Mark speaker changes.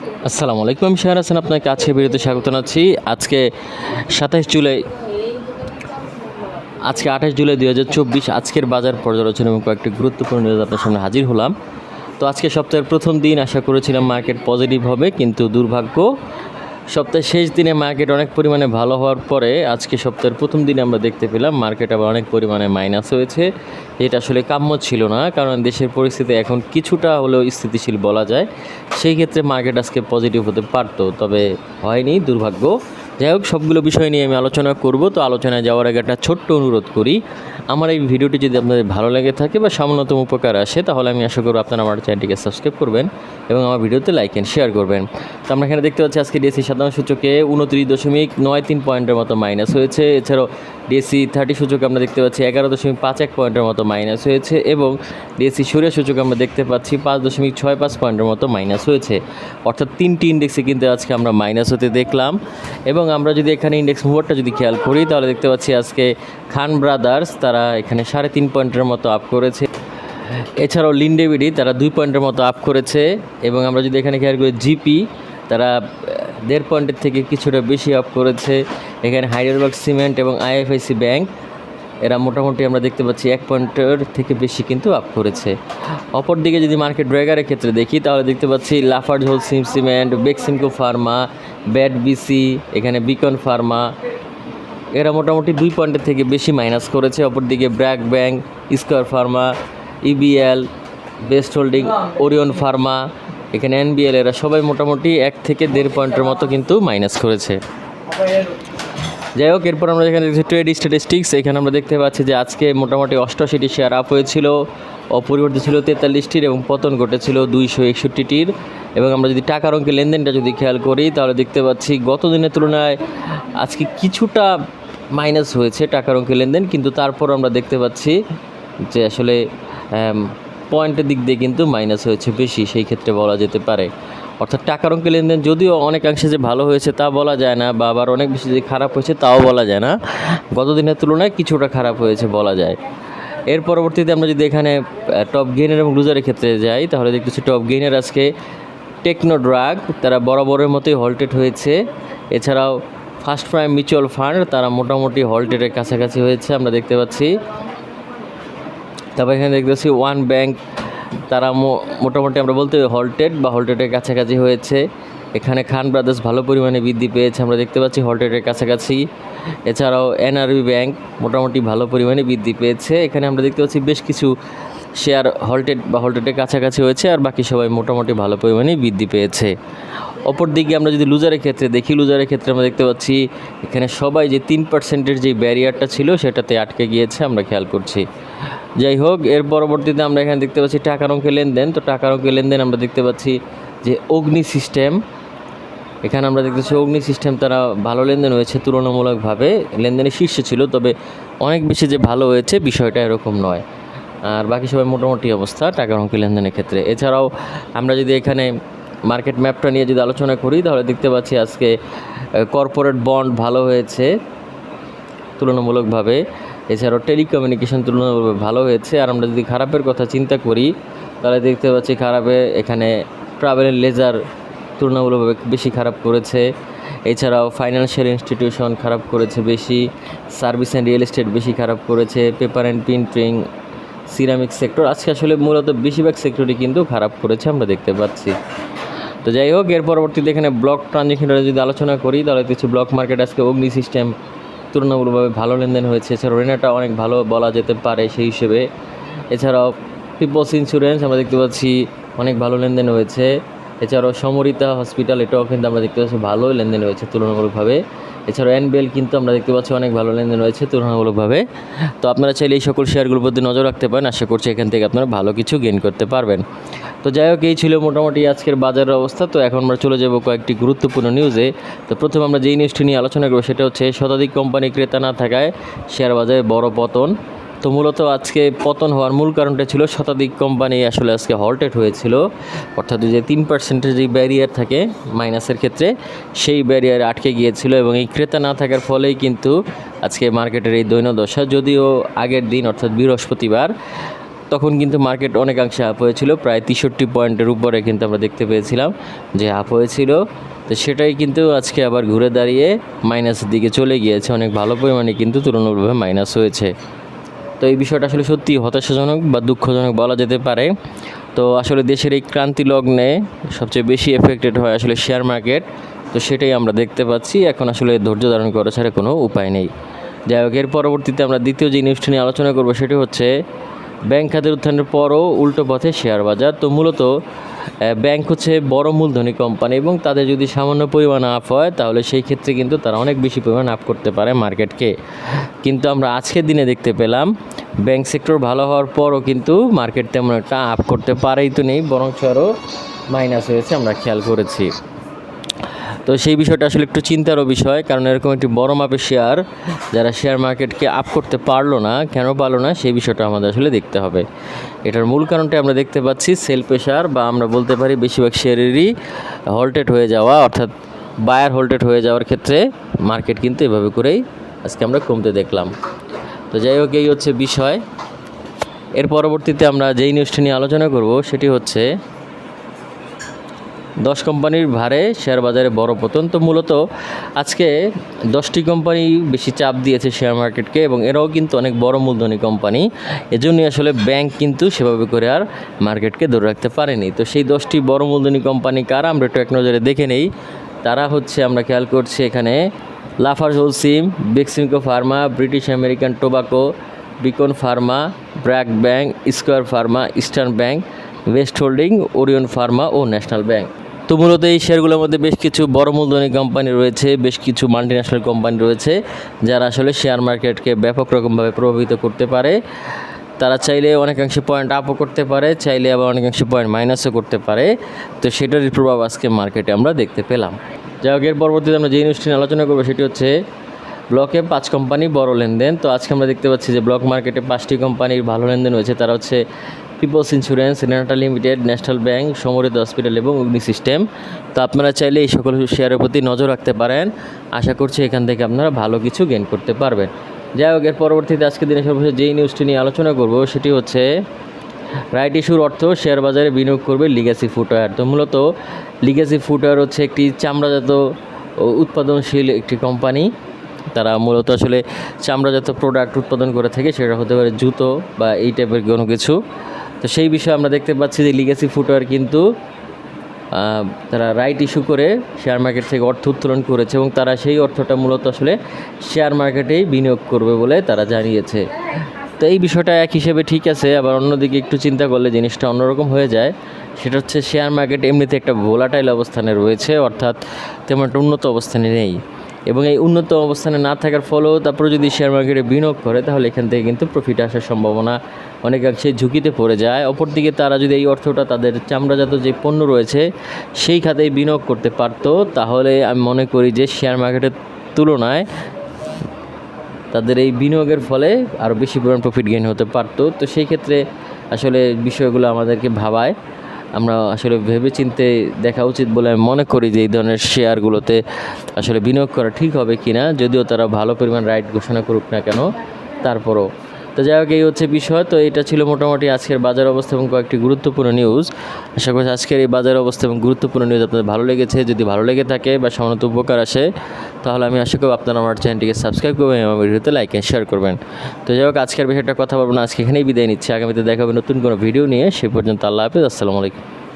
Speaker 1: আসসালামু আলাইকুম, আমি শাহর হাসান আপনাকে আজকে ভিডিওতে স্বাগত জানাচ্ছি। আজকে 27 জুলাই, আজকে 28 জুলাই 2024। আজকের বাজার পর্যালোচনা এবং কয়েকটি গুরুত্বপূর্ণ নিউজ আপনার সামনে হাজির হলাম। তো আজকে সপ্তাহের প্রথম দিন, আশা করেছিলাম মার্কেট পজিটিভ হবে, কিন্তু দুর্ভাগ্য সপ্তাহের শেষ দিনে মার্কেট অনেক পরিমাণে ভালো হওয়ার পরে আজকে সপ্তাহের প্রথম দিনে আমরা দেখতে পেলাম মার্কেট আবার অনেক পরিমাণে মাইনাস হয়েছে। এটা আসলে কাম্য ছিল না, কারণ দেশের পরিস্থিতি এখন কিছুটা হলেও স্থিতিশীল বলা যায়। সেই ক্ষেত্রে মার্কেট আজকে পজিটিভ হতে পারতো, তবে হয়নি, দুর্ভাগ্য। যাই হোক, সবগুলো বিষয় নিয়ে আমি আলোচনা করব। তো আলোচনায় যাওয়ার আগে একটা ছোট্ট অনুরোধ করি, আমার এই ভিডিওটি যদি আপনাদের ভালো লেগে থাকে বা সামান্যতম উপকার আসে, তাহলে আমি আশা করব আপনারা আমার চ্যানেলটিকে সাবস্ক্রাইব করবেন এবং আমার ভিডিওতে লাইক অ্যান্ড শেয়ার করবেন। তো আমরা এখানে দেখতে পাচ্ছি আজকে ডিএসসি সাধারণ সূচকে 29.93 পয়েন্টের মতো মাইনাস হয়েছে। এছাড়াও ডিএসসি 30 সূচকে আমরা দেখতে পাচ্ছি 11.51 পয়েন্টের মতো মাইনাস হয়েছে এবং ডিএসসি সূর্য সূচকে আমরা দেখতে পাচ্ছি 5.65 পয়েন্টের মতো মাইনাস হয়েছে। অর্থাৎ তিনটি ইন্ডেক্সে কিন্তু আজকে আমরা মাইনাস হতে দেখলাম। এবং আমরা যদি এখানে ইন্ডেক্স মুভারটা যদি খেয়াল করি, তাহলে দেখতে পাচ্ছি আজকে খান ব্রাদার্স তারা এখানে 3.5 পয়েন্টের মতো আপ করেছে। এছাড়াও লিন্ডেভিডি তারা 2 পয়েন্টের মতো আপ করেছে। এবং আমরা যদি এখানে খেয়াল করি, জিপি তারা 1.5 পয়েন্টের থেকে কিছুটা বেশি আপ করেছে। এখানে হাইডেলবার্গ সিমেন্ট এবং আইএফআইসি ব্যাংক এরা মোটামুটি আমরা দেখতে পাচ্ছি 1 পয়েন্টের থেকে বেশি কিন্তু আপ করেছে। অপরদিকে যদি মার্কেট ড্র্যাগারের ক্ষেত্রে দেখি, তাহলে দেখতে পাচ্ছি Lafarge Holcim cement, Beximco pharma, BAT BC, এখানে বিকন ফার্মা এরা মোটামুটি 2 পয়েন্টের থেকে বেশি মাইনাস করেছে। অপরদিকে BRAC bank, Square pharma, EBL, Best holding, Orion pharma, এখানে এনবিএল এরা সবাই মোটামুটি 1 থেকে 1.5 পয়েন্টের মতো কিন্তু মাইনাস করেছে। যাই হোক, এরপর আমরা এখানে দেখছি ট্রেড স্ট্যাটিস্টিক্স। এখানে আমরা দেখতে পাচ্ছি যে আজকে মোটামুটি 88টি শেয়ার আপ হয়েছিল, অপরিবর্তিত ছিল 43টির এবং পতন ঘটেছিল 261টির। এবং আমরা যদি টাকার অঙ্কে লেনদেনটা যদি খেয়াল করি, তাহলে দেখতে পাচ্ছি গত দিনের তুলনায় আজকে কিছুটা মাইনাস হয়েছে টাকার অঙ্কে লেনদেন, কিন্তু তারপর আমরা দেখতে পাচ্ছি যে আসলে পয়েন্টের দিক দিয়ে কিন্তু মাইনাস হয়েছে বেশি, সেই ক্ষেত্রে বলা যেতে পারে। অর্থাৎ টাকার অঙ্কে লেনদেন যদিও অনেকাংশে যে ভালো হয়েছে তা বলা যায় না, বা আবার অনেক বেশি যে খারাপ হয়েছে তাও বলা যায় না। গত দিনের তুলনায় কিছুটা খারাপ হয়েছে বলা যায়। এর পরবর্তীতে আমরা যদি এখানে টপ গেইনার এবং লুজারের ক্ষেত্রে যাই, তাহলে দেখতেছি টপ গেইনার আজকে টেকনো ড্রাগ তারা বরাবরের মতোই হল্টেড হয়েছে। এছাড়াও ফার্স্ট প্রাইম মিউচুয়াল ফান্ড তারা মোটামুটি হল্টেডের কাছাকাছি হয়েছে আমরা দেখতে পাচ্ছি। তারপর এখানে দেখতে পাচ্ছি ওয়ান ব্যাংক তারা মোটামুটি আমরা বলতে হল্টেড বা হল্টেডের কাছাকাছি হয়েছে। এখানে খান ব্রাদার্স ভালো পরিমাণে বৃদ্ধি পেয়েছে আমরা দেখতে পাচ্ছি হল্টেডের কাছাকাছি। এছাড়াও এনআরবি ব্যাংক মোটামুটি ভালো পরিমাণে বৃদ্ধি পেয়েছে। এখানে আমরা দেখতে পাচ্ছি বেশ কিছু শেয়ার হল্টেড বা হল্টেডের কাছাকাছি হয়েছে, আর বাকি সবাই মোটামুটি ভালো পরিমাণে বৃদ্ধি পেয়েছে। অপরদিকে আমরা যদি লুজারের ক্ষেত্রে দেখি, লুজারের ক্ষেত্রে আমরা দেখতে পাচ্ছি এখানে সবাই যে 3%-এর যে ব্যারিয়ারটা ছিল সেটাতে আটকে গিয়েছে আমরা খেয়াল করছি। যাই হোক, এর পরবর্তীতে আমরা এখানে দেখতে পাচ্ছি টাকার অঙ্কে লেনদেন। তো টাকার অঙ্কে লেনদেন আমরা দেখতে পাচ্ছি যে অগ্নি সিস্টেম, এখানে আমরা দেখতেছি অগ্নি সিস্টেম তারা ভালো লেনদেন হয়েছে, তুলনামূলকভাবে লেনদেনের শীর্ষে ছিল, তবে অনেক বেশি যে ভালো হয়েছে বিষয়টা এরকম নয়। আর বাকি সবাই মোটামুটি অবস্থা টাকার অঙ্কে লেনদেনের ক্ষেত্রে। এছাড়াও আমরা যদি এখানে মার্কেট ম্যাপটা নিয়ে যদি আলোচনা করি, তাহলে দেখতে পাচ্ছি আজকে কর্পোরেট বন্ড ভালো হয়েছে তুলনামূলকভাবে। এছাড়াও টেলিকমিউনিকেশন তুলনামূলকভাবে ভালো হয়েছে। আর আমরা যদি খারাপের কথা চিন্তা করি, তাহলে দেখতে পাচ্ছি খারাপে এখানে ট্রাভেল অ্যান্ড লেজার তুলনামূলকভাবে বেশি খারাপ করেছে। এছাড়াও ফাইন্যান্সিয়াল ইনস্টিটিউশন খারাপ করেছে বেশি, সার্ভিস অ্যান্ড রিয়েল এস্টেট বেশি খারাপ করেছে, paper and printing, ceramic sector আজকে আসলে মূলত বেশিরভাগ সেক্টরই কিন্তু খারাপ করেছে আমরা দেখতে পাচ্ছি। তো যাই হোক, এর পরবর্তীতে এখানে ব্লক ট্রানজ্যাকশনটা যদি আলোচনা করি, তাহলে কিছু ব্লক মার্কেট আজকে অগ্নি সিস্টেম তুলনামূলকভাবে ভালো লেনদেন হয়েছে। এছাড়াও রেনাটা অনেক ভালো বলা যেতে পারে সেই হিসেবে। এছাড়াও পিপলস ইন্স্যুরেন্স আমরা দেখতে পাচ্ছি অনেক ভালো লেনদেন হয়েছে। এছাড়াও সমরিতা হসপিটাল এটাও কিন্তু আমরা দেখতে পাচ্ছি ভালো লেনদেন হয়েছে তুলনামূলকভাবে। এছাড়াও এনবিএল কিন্তু আমরা দেখতে পাচ্ছি অনেক ভালো লেনদেন হয়েছে তুলনামূলকভাবে। তো আপনারা চাইলে এই সকল শেয়ারগুলোর প্রতি নজর রাখতে পারেন, আশা করছি এখান থেকে আপনারা ভালো কিছু গেইন করতে পারবেন। তো যাই হোক, এই ছিল মোটামুটি আজকের বাজারের অবস্থা। তো এখন আমরা চলে যাব কয়েকটি গুরুত্বপূর্ণ নিউজে। তো প্রথমে আমরা যেই নিউজটি নিয়ে আলোচনা করব সেটা হচ্ছে শতাধিক কোম্পানি ক্রেতা না থাকায় শেয়ার বাজারে বড় পতন। তো মূলত আজকে পতন হওয়ার মূল কারণটা ছিল শতাধিক কোম্পানি আসলে আজকে হল্টেড হয়েছিল, অর্থাৎ যে 3%-এর যে ব্যারিয়ার থাকে মাইনাসের ক্ষেত্রে সেই ব্যারিয়ারে আটকে গিয়েছিল, এবং এই ক্রেতা না থাকার ফলেই কিন্তু আজকে মার্কেটের এই দৈন্যদশা। যদিও আগের দিন অর্থাৎ বৃহস্পতিবার তখন কিন্তু মার্কেট অনেকাংশে আপ হয়েছিল, প্রায় 63 পয়েন্টের উপরে কিন্তু আমরা দেখতে পেয়েছিলাম যে আপ হয়েছিল। তো সেটাই কিন্তু আজকে আবার ঘুরে দাঁড়িয়ে মাইনাসের দিকে চলে গিয়েছে, অনেক ভালো পরিমাণে কিন্তু তুলনামূলকভাবে মাইনাস হয়েছে। তো এই বিষয়টা আসলে সত্যি হতাশাজনক বা দুঃখজনক বলা যেতে পারে। তো আসলে দেশের এই ক্রান্তি লগ্নে সবচেয়ে বেশি এফেক্টেড হয় আসলে শেয়ার মার্কেট। তো সেটাই আমরা দেখতে পাচ্ছি, এখন আসলে ধৈর্য ধারণ করা ছাড়া কোনো উপায় নেই। যাই হোক, এর পরবর্তীতে আমরা দ্বিতীয় যে নিউজটি নিয়ে আলোচনা করব সেটি হচ্ছে ব্যাংক খাতের উত্থানের পরও উল্টো পথে শেয়ার বাজার। তো মূলত ব্যাংক হচ্ছে বড় মূলধনী কোম্পানি এবং তাদের যদি সামান্য পরিমাণ আপ হয় তাহলে সেই ক্ষেত্রে কিন্তু তারা অনেক বেশি পরিমাণ আপ করতে পারে মার্কেটকে। কিন্তু আমরা আজকের দিনে দেখতে পেলাম ব্যাংক সেক্টর ভালো হওয়ার পরও কিন্তু মার্কেট তেমন একটা আপ করতে পারেই তো নেই, বরং আরও মাইনাস হয়েছে আমরা খেয়াল করেছি। তো সেই বিষয়টা আসলে একটু চিন্তারও বিষয়, কারণ এরকম একটি বড় মাপের শেয়ার যারা শেয়ার মার্কেটকে আপ করতে পারলো না, কেন পারলো না সেই বিষয়টা আমাদের আসলে দেখতে হবে। এটার মূল কারণটা আমরা দেখতে পাচ্ছি সেল প্রেশার, বা আমরা বলতে পারি বেশিরভাগ শেয়ারেরই হল্টেড হয়ে যাওয়া, অর্থাৎ বায়ার হোল্টেড হয়ে যাওয়ার ক্ষেত্রে মার্কেট কিন্তু এভাবে করেই আজকে আমরা কমতে দেখলাম। তো যাই হোক, এই হচ্ছে বিষয়। এর পরবর্তীতে আমরা যেই নিউজটি নিয়ে আলোচনা করব সেটি হচ্ছে 10 কোম্পানির ভারে শেয়ার বাজারে বড় পতন। তো মূলত আজকে 10টি কোম্পানি বেশি চাপ দিয়েছে শেয়ার মার্কেটকে, এবং এরাও কিন্তু অনেক বড় মূলধনী কোম্পানি। এজন্যই আসলে ব্যাংক কিন্তু সেভাবে করে আর মার্কেটকে ধরে রাখতে পারেনি। তো সেই 10টি বড় মূলধনী কোম্পানি কারা আমরা একটু এক নজরে দেখে নেই। তারা হচ্ছে, আমরা খেয়াল করছি এখানে, Lafarge Holcim, Beximco Pharma, British American Tobacco, Beacon Pharma, BRAC Bank, Square Pharma, Eastern Bank, West Holding, Orion Pharma ও ন্যাশনাল ব্যাংক। তো মূলত এই শেয়ারগুলোর মধ্যে বেশ কিছু বড় মূলধনী কোম্পানি রয়েছে, বেশ কিছু মাল্টিন্যাশনাল কোম্পানি রয়েছে যারা আসলে শেয়ার মার্কেটকে ব্যাপক রকমভাবে প্রভাবিত করতে পারে। তারা চাইলে অনেকাংশে পয়েন্ট আপও করতে পারে, চাইলে আবার অনেকাংশে পয়েন্ট মাইনাসও করতে পারে। তো সেটারই প্রভাব আজকে মার্কেটে আমরা দেখতে পেলাম। যাই হোক, এর পরবর্তীতে আমরা যে নিউজটি নিয়ে আলোচনা করবো সেটি হচ্ছে ব্লকে 5 কোম্পানি বড় লেনদেন। তো আজকে আমরা দেখতে পাচ্ছি যে ব্লক মার্কেটে 5টি কোম্পানির ভালো লেনদেন হয়েছে। তারা হচ্ছে Peoples insurance, Renata limited, National bank, Samriddha hospital এবং অগ্নি সিস্টেম। তো আপনারা চাইলে এই সকল শেয়ারের প্রতি নজর রাখতে পারেন। আশা করছি এখান থেকে আপনারা ভালো কিছু গেইন করতে পারবেন। যাই হোক, এর পরবর্তীতে আজকে দিনে সর্বশেষ যেই নিউজটি নিয়ে আলোচনা করব সেটি হচ্ছে রাইট ইস্যুর অর্থ শেয়ার বাজারে বিনিয়োগ করবে লিগ্যাসি ফুটওয়্যার। তো মূলত লিগ্যাসি ফুটওয়্যার হচ্ছে একটি চামড়াজাত উৎপাদনশীল একটি কোম্পানি। তারা মূলত আসলে চামড়াজাত প্রোডাক্ট উৎপাদন করে থাকে, সেটা হতে পারে জুতো বা এই টাইপের কোনো কিছু। তো সেই বিষয়ে আমরা দেখতে পাচ্ছি যে লিগ্যাসি ফুটওয়্যার কিন্তু তারা রাইট ইস্যু করে শেয়ার মার্কেট থেকে অর্থ উত্তোলন করেছে, এবং তারা সেই অর্থটা মূলত আসলে শেয়ার মার্কেটেই বিনিয়োগ করবে বলে তারা জানিয়েছে। তো এই বিষয়টা এক হিসেবে ঠিক আছে, আবার অন্যদিকে একটু চিন্তা করলে জিনিসটা অন্যরকম হয়ে যায়। সেটা হচ্ছে শেয়ার মার্কেট এমনিতে একটা ভোলাটাইল অবস্থানে রয়েছে, অর্থাৎ তেমন একটা উন্নত অবস্থানে নেই, এবং এই উন্নত অবস্থানে না থাকার ফলেও তারপরে যদি শেয়ার মার্কেটে বিনিয়োগ করে তাহলে এখান থেকে কিন্তু প্রফিট আসার সম্ভাবনা অনেকাংশে ঝুঁকিতে পড়ে যায়। অপরদিকে তারা যদি এই অর্থটা তাদের চামড়াজাত যে পণ্য রয়েছে সেই খাতেই বিনিয়োগ করতে পারতো, তাহলে আমি মনে করি যে শেয়ার মার্কেটের তুলনায় তাদের এই বিনিয়োগের ফলে আরও বেশি পরিমাণ প্রফিট গেইন হতে পারতো। তো সেই ক্ষেত্রে আসলে বিষয়গুলো আমাদেরকে ভাবায়, আমরা আসলে ভেবেচিন্তে দেখা উচিত বলে আমি মনে করি যে এই ধরনের শেয়ারগুলোতে আসলে বিনিয়োগ করা ঠিক হবে কি না, যদিও তারা ভালো পরিমাণ রাইট ঘোষণা করুক না কেন তারপরও। তো যাই হোক, এই হচ্ছে বিষয়। তো এটা ছিল মোটামুটি আজকের বাজার অবস্থা এবং কয়েকটি গুরুত্বপূর্ণ নিউজ। আশা করছি আজকের এই বাজার অবস্থা এবং গুরুত্বপূর্ণ নিউজ আপনাদের ভালো লেগেছে। যদি ভালো লেগে থাকে বা সামান্য উপকার আসে তাহলে আমি আশা করব আপনারা আমার চ্যানেলটিকে সাবস্ক্রাইব করবেন এবং ভিডিওতে লাইক এন্ড শেয়ার করবেন। তো যাই হোক, আজকের বিষয়টা কথা বলবো না, আজকে এখানেই বিদায় নিচ্ছি। আগামীতে দেখা হবে নতুন কোনো ভিডিও নিয়ে। সে পর্যন্ত আল্লাহ হাফেজ, আসসালামু আলাইকুম।